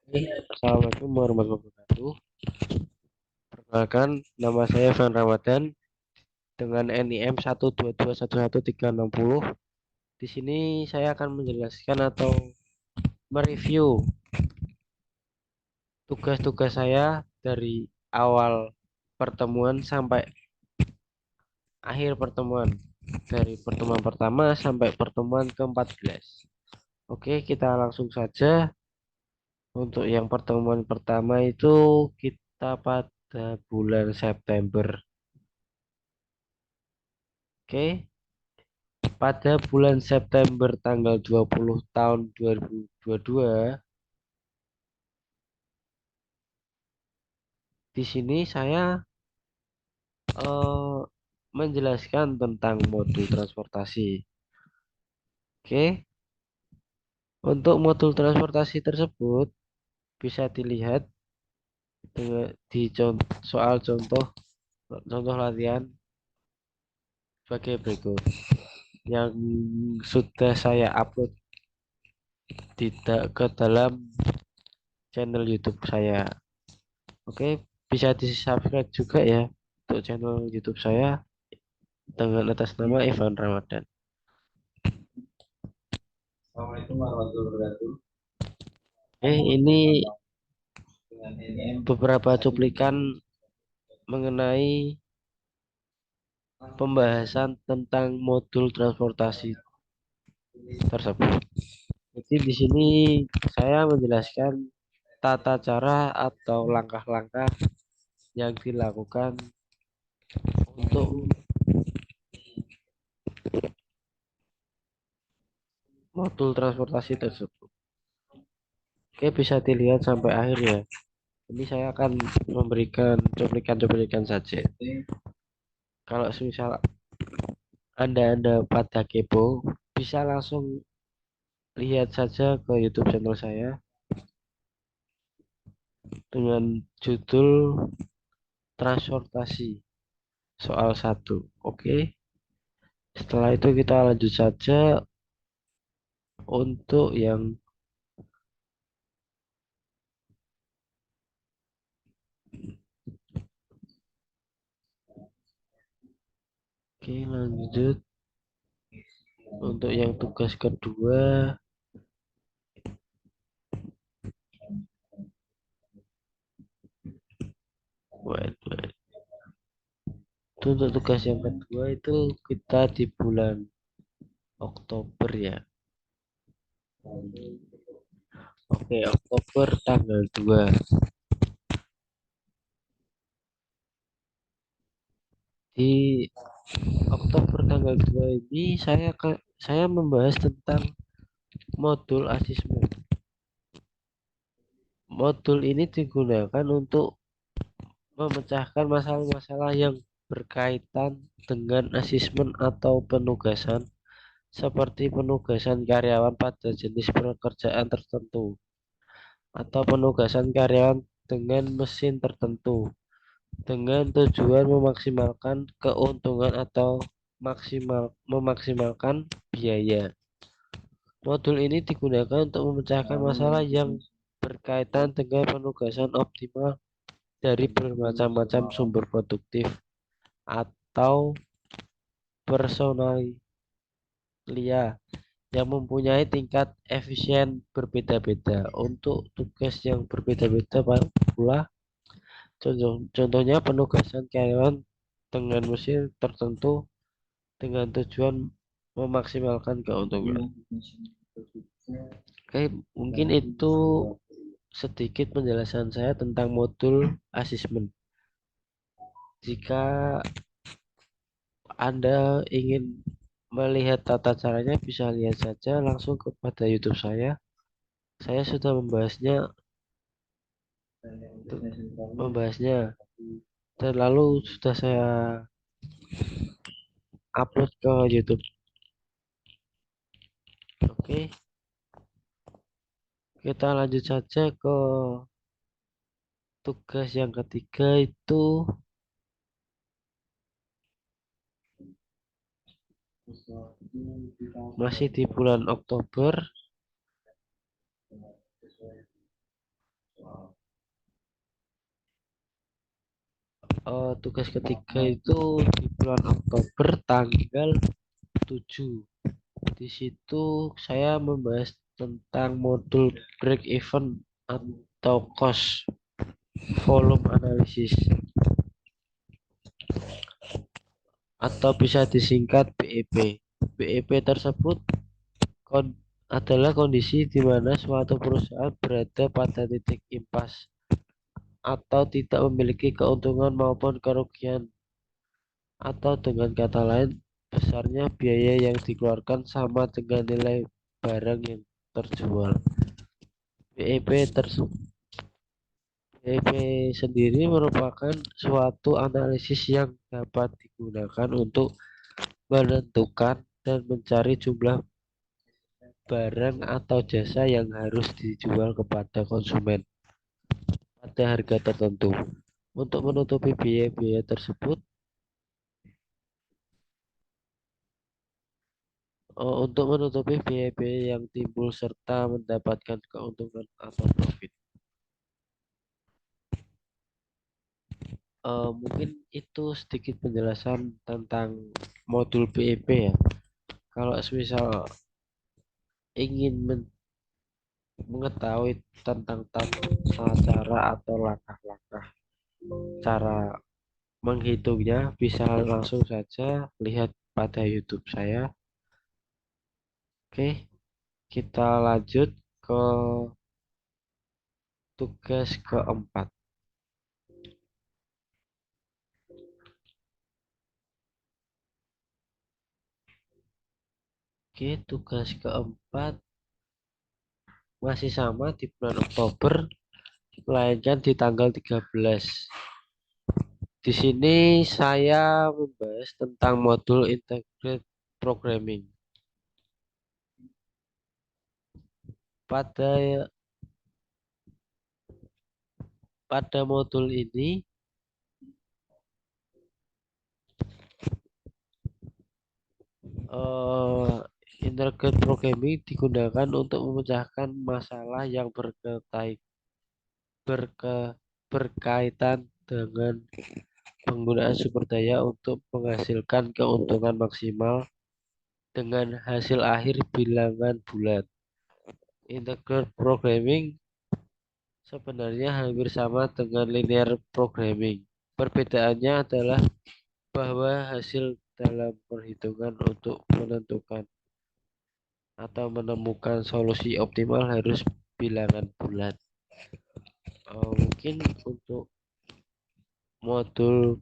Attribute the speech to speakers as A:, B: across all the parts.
A: Assalamualaikum warahmatullahi wabarakatuh. Perkenalkan, nama saya Van Ramadan dengan NIM 122111360. Di sini saya akan menjelaskan atau mereview tugas-tugas saya dari awal pertemuan sampai akhir pertemuan, dari pertemuan pertama sampai pertemuan ke-14. Oke, kita langsung saja. Untuk yang pertemuan pertama itu kita pada bulan September. Oke, pada bulan September tanggal 20 tahun 2022, di sini saya eh, menjelaskan tentang modul transportasi. Oke, untuk modul transportasi tersebut bisa dilihat di soal contoh latihan sebagai berikut yang sudah saya upload ke dalam channel YouTube saya. Oke, bisa di-subscribe juga ya untuk channel YouTube saya dengan atas nama Ivan Ramadan.
B: Assalamualaikum warahmatullahi wabarakatuh.
A: Ini beberapa cuplikan mengenai pembahasan tentang modul transportasi tersebut. Jadi di sini saya menjelaskan tata cara atau langkah-langkah yang dilakukan untuk modul transportasi tersebut. Oke, bisa dilihat sampai akhir ya. Ini saya akan memberikan cuplikan-cuplikan saja. Kalau misal Anda pada kepo, bisa langsung lihat saja ke YouTube channel saya dengan judul transportasi soal satu. Oke. Setelah itu kita lanjut saja untuk yang oke, lanjut untuk yang tugas kedua. Wait, wait. Itu untuk tugas yang kedua itu kita di bulan Oktober ya. Oke, Oktober tanggal 2. Di Oktober tanggal 2 ini saya membahas tentang modul asesmen. Modul ini digunakan untuk memecahkan masalah-masalah yang berkaitan dengan asesmen atau penugasan seperti penugasan karyawan pada jenis pekerjaan tertentu atau penugasan karyawan dengan mesin tertentu dengan tujuan memaksimalkan keuntungan atau memaksimalkan biaya. Modul ini digunakan untuk memecahkan masalah yang berkaitan dengan penugasan optimal dari bermacam-macam sumber produktif atau personalia yang mempunyai tingkat efisien berbeda-beda. Untuk tugas yang berbeda-beda pula, contohnya penugasan karyawan dengan mesin tertentu dengan tujuan memaksimalkan keuntungan. Oke, mungkin itu sedikit penjelasan saya tentang modul asesmen. Jika Anda ingin melihat tata caranya, bisa lihat saja langsung kepada YouTube saya. Saya sudah membahasnya dan lalu sudah saya upload ke YouTube. Oke, kita lanjut saja ke tugas yang ketiga itu masih di bulan Oktober. Tugas ketiga itu di bulan Oktober tanggal 7. Di situ saya membahas tentang modul break even atau cost volume analysis atau bisa disingkat BEP. BEP tersebut adalah kondisi di mana suatu perusahaan berada pada titik impas atau tidak memiliki keuntungan maupun kerugian, atau dengan kata lain besarnya biaya yang dikeluarkan sama dengan nilai barang yang terjual. BEP BEP sendiri merupakan suatu analisis yang dapat digunakan untuk menentukan dan mencari jumlah barang atau jasa yang harus dijual kepada konsumen pada harga tertentu. Untuk menutupi biaya-biaya tersebut, untuk menutupi biaya-biaya yang timbul serta mendapatkan keuntungan atau profit. Mungkin itu sedikit penjelasan tentang modul BEP ya. Kalau misal ingin mengetahui tentang tata cara atau langkah-langkah cara menghitungnya, bisa langsung saja lihat pada YouTube saya. Oke, kita lanjut ke tugas keempat. Oke, tugas keempat masih sama di bulan Oktober, melainkan di tanggal 13. Di sini saya membahas tentang modul Integrated Programming. Pada pada modul ini eh, Integrated Programming digunakan untuk memecahkan masalah yang berkaitan dengan penggunaan sumber daya untuk menghasilkan keuntungan maksimal dengan hasil akhir bilangan bulat. Integrated Programming sebenarnya hampir sama dengan linear programming. Perbedaannya adalah bahwa hasil dalam perhitungan untuk menentukan atau menemukan solusi optimal harus bilangan bulat. Mungkin untuk modul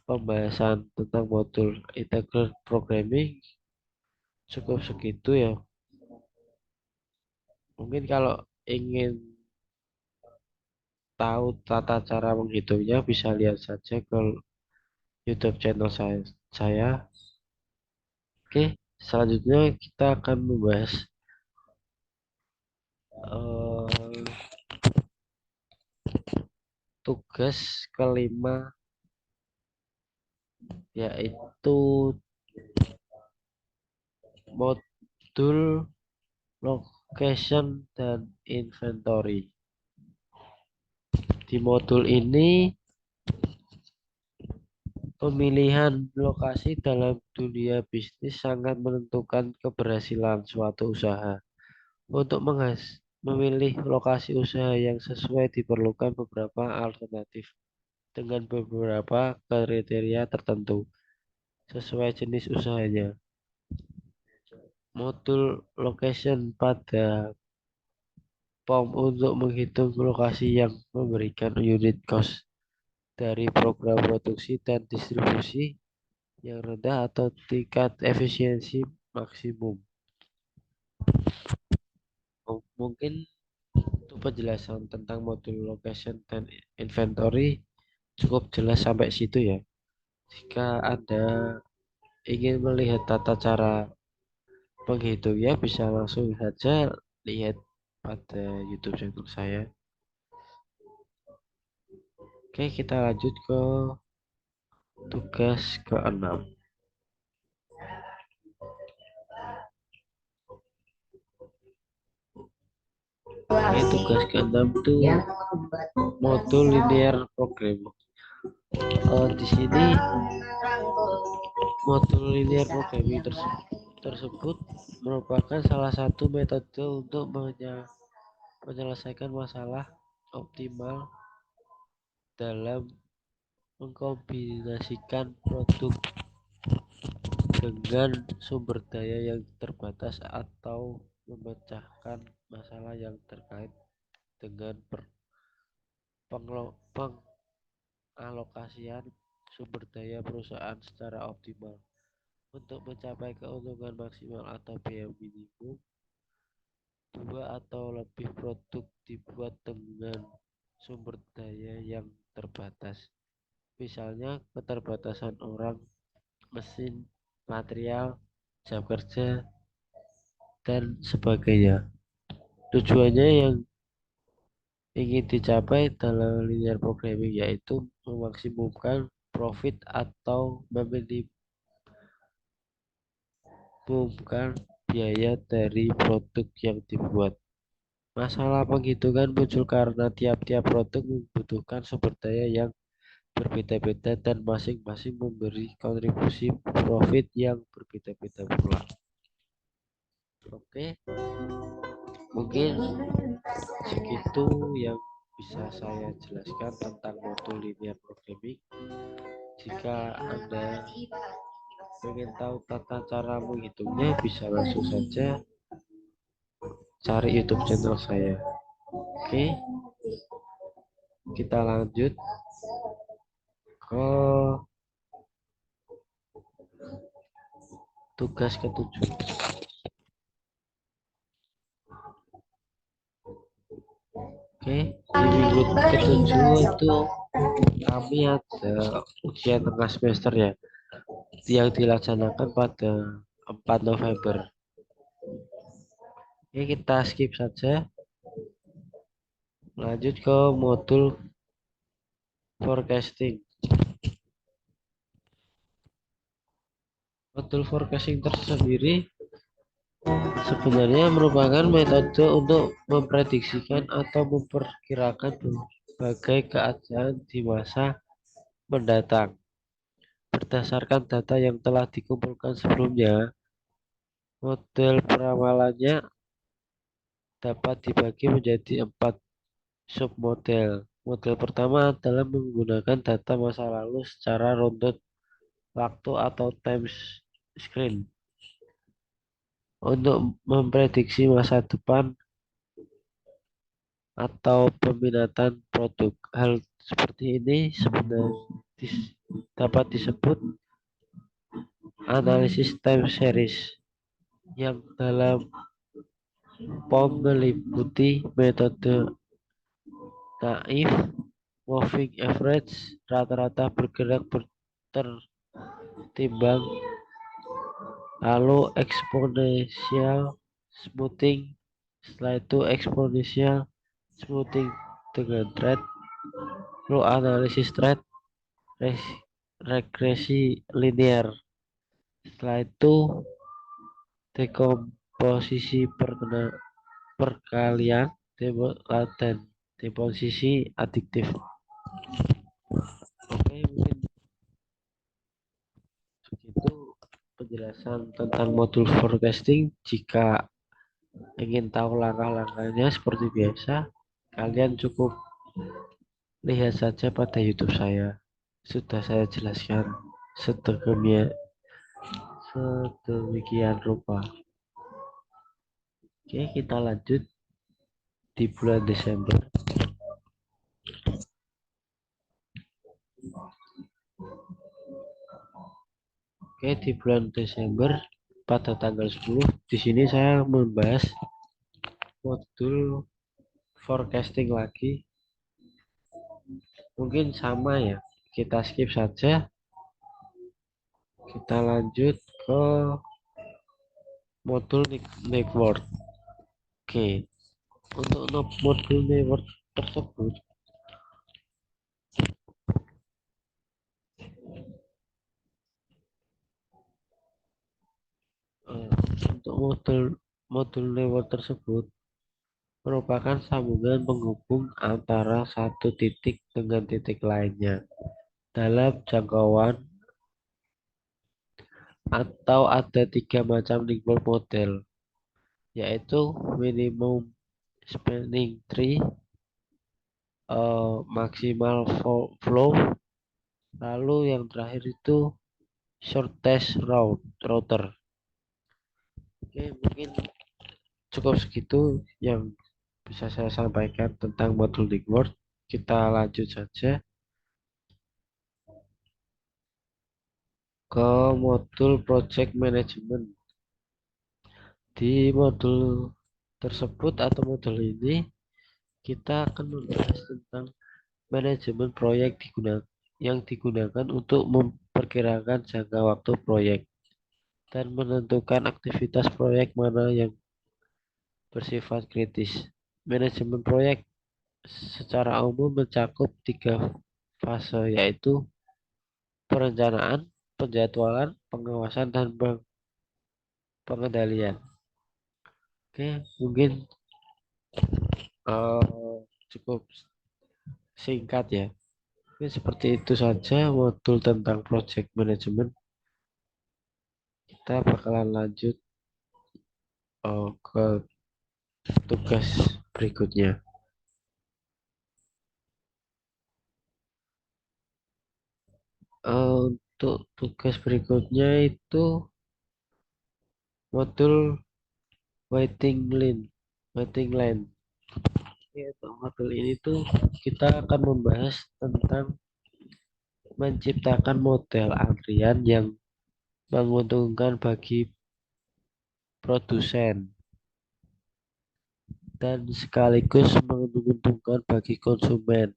A: pembahasan tentang modul integral programming cukup segitu ya. Mungkin kalau ingin tahu tata cara menghitungnya bisa lihat saja ke YouTube channel saya. Oke, selanjutnya kita akan membahas eh, tugas kelima, yaitu modul location dan inventory. Di modul ini pemilihan lokasi dalam dunia bisnis sangat menentukan keberhasilan suatu usaha. Untuk memilih lokasi usaha yang sesuai diperlukan beberapa alternatif dengan beberapa kriteria tertentu sesuai jenis usahanya. Modul location pada POM untuk menghitung lokasi yang memberikan unit cost dari program produksi dan distribusi yang rendah atau tingkat efisiensi maksimum. Mungkin untuk penjelasan tentang modul location dan inventory cukup jelas sampai situ ya. Jika Anda ingin melihat tata cara penghitungnya, bisa langsung saja lihat pada YouTube channel saya. Oke, kita lanjut ke tugas keenam. Oke, tugas keenam tuh modul linear programming. Di sini modul linear programming tersebut merupakan salah satu metode untuk menyelesaikan masalah optimal dalam mengkombinasikan produk dengan sumber daya yang terbatas atau memecahkan masalah yang terkait dengan pengalokasian sumber daya perusahaan secara optimal. Untuk mencapai keuntungan maksimal atau biaya minimum, dua atau lebih produk dibuat dengan sumber daya yang terbatas. Misalnya keterbatasan orang, mesin, material, jam kerja, dan sebagainya. Tujuannya yang ingin dicapai dalam linear programming yaitu memaksimumkan profit atau meminimumkan biaya dari produk yang dibuat. Masalah penghitungan muncul karena tiap-tiap produk membutuhkan sumber daya yang berbeda-beda dan masing-masing memberi kontribusi profit yang berbeda-beda pula. Oke, mungkin segitu yang bisa saya jelaskan tentang modul linear programming. Jika Anda ingin tahu tata cara menghitungnya, bisa langsung saja cari YouTube channel saya. Oke, kita lanjut ke tugas ketujuh. Oke, di minggu ketujuh itu kami ada ujian tengah semester ya, yang dilaksanakan pada 4 November. Oke, kita skip saja. Lanjut ke modul forecasting. Modul forecasting tersendiri sebenarnya merupakan metode untuk memprediksikan atau memperkirakan berbagai keadaan di masa mendatang. Berdasarkan data yang telah dikumpulkan sebelumnya, model peramalannya dapat dibagi menjadi 4 submodel. Model pertama adalah menggunakan data masa lalu secara runtut waktu atau time screen untuk memprediksi masa depan atau peminatan produk. Hal seperti ini sebenarnya dapat disebut analisis time series yang dalam POM meliputi metode naif, moving average, rata-rata bergerak tertimbang, lalu eksponensial smoothing, setelah itu eksponensial smoothing dengan trend, lalu analisis trend, regresi linear, setelah itu dekomposisi perkalian, dan dekomposisi adiktif. Oke, mungkin begitu penjelasan tentang modul forecasting. Jika ingin tahu langkah-langkahnya seperti biasa, kalian cukup lihat saja pada YouTube saya. Sudah saya jelaskan sedemikian rupa. Oke, kita lanjut di bulan Desember. Oke, di bulan Desember pada tanggal 10, di sini saya membahas modul forecasting lagi. Mungkin sama ya, kita skip saja. Kita lanjut ke modul network. Oke, untuk modul network tersebut untuk modul modul network tersebut merupakan sambungan penghubung antara satu titik dengan titik lainnya dalam jangkauan atau ada tiga macam network model, yaitu minimum spanning tree, maximal flow, lalu yang terakhir itu shortest router. Oke, mungkin cukup segitu yang bisa saya sampaikan tentang modul Digward. Kita lanjut saja ke modul Project Management. Di modul tersebut atau modul ini kita akan membahas tentang manajemen proyek yang digunakan untuk memperkirakan jangka waktu proyek dan menentukan aktivitas proyek mana yang bersifat kritis. Manajemen proyek secara umum mencakup tiga fase, yaitu perencanaan, penjadwalan, pengawasan, dan pengendalian. Oke, mungkin cukup singkat ya. Oke, seperti itu saja modul tentang project management. Kita bakalan lanjut ke tugas berikutnya. Untuk tugas berikutnya itu modul waiting line. Oke, untuk modul ini tuh kita akan membahas tentang menciptakan model antrian yang menguntungkan bagi produsen dan sekaligus menguntungkan bagi konsumen,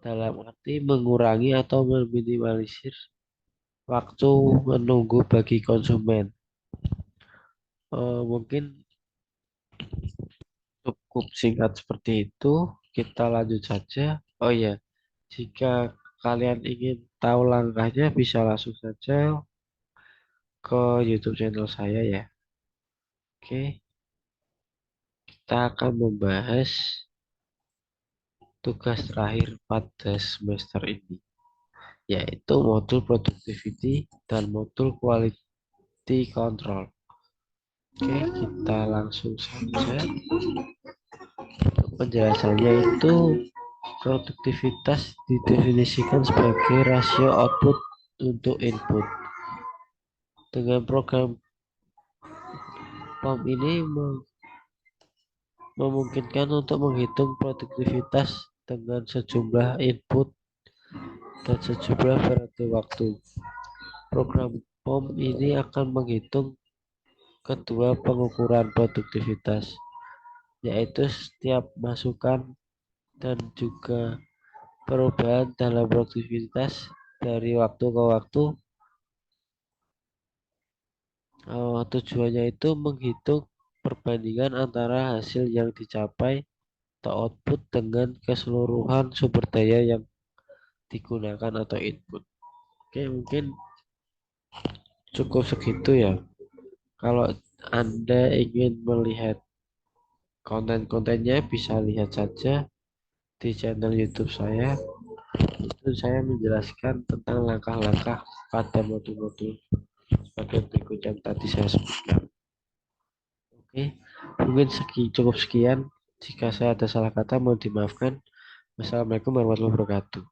A: dalam arti mengurangi atau meminimalisir waktu menunggu bagi konsumen. Mungkin cukup singkat seperti itu. Kita lanjut saja. Oh ya, jika kalian ingin tahu langkahnya bisa langsung saja ke YouTube channel saya ya. Oke, kita akan membahas tugas terakhir pada semester ini, yaitu modul productivity dan modul quality control. Oke, kita langsung saja. Penjelasannya itu produktivitas didefinisikan sebagai rasio output untuk input. Dengan program POM ini memungkinkan untuk menghitung produktivitas dengan sejumlah input dan sejumlah periode waktu. Program POM ini akan menghitung kedua pengukuran produktivitas, yaitu setiap masukan dan juga perubahan dalam produktivitas dari waktu ke waktu. Tujuannya itu menghitung perbandingan antara hasil yang dicapai atau output dengan keseluruhan sumber daya yang digunakan atau input. Oke, mungkin cukup segitu ya. Kalau Anda ingin melihat konten-kontennya bisa lihat saja di channel YouTube saya. Itu saya menjelaskan tentang langkah-langkah pada modul-modul bagian berikut yang tadi saya sebutkan. Oke, mungkin cukup sekian. Jika saya ada salah kata mohon dimaafkan. Wassalamualaikum warahmatullahi wabarakatuh.